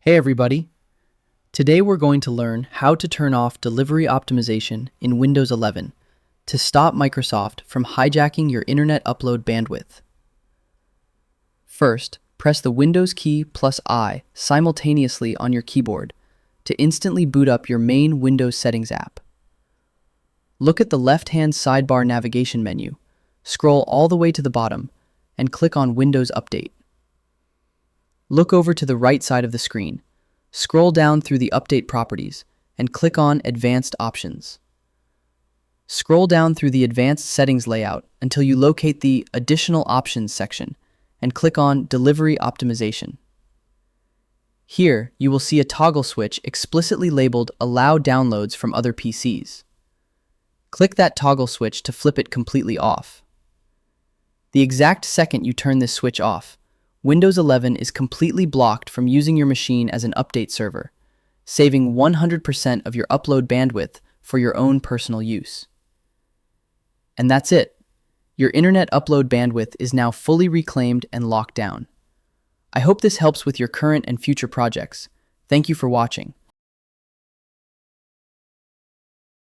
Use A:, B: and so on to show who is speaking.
A: Hey everybody! Today we're going to learn how to turn off delivery optimization in Windows 11 to stop Microsoft from hijacking your internet upload bandwidth. First, press the Windows key plus I simultaneously on your keyboard to instantly boot up your main Windows Settings app. Look at the left-hand sidebar navigation menu, scroll all the way to the bottom, and click on Windows Update. Look over to the right side of the screen, scroll down through the Update properties, and click on Advanced Options. Scroll down through the Advanced Settings layout until you locate the Additional Options section and click on Delivery Optimization. Here, you will see a toggle switch explicitly labeled Allow Downloads from Other PCs. Click that toggle switch to flip it completely off. The exact second you turn this switch off, Windows 11 is completely blocked from using your machine as an update server, saving 100% of your upload bandwidth for your own personal use. And that's it. Your internet upload bandwidth is now fully reclaimed and locked down. I hope this helps with your current and future projects. Thank you for watching.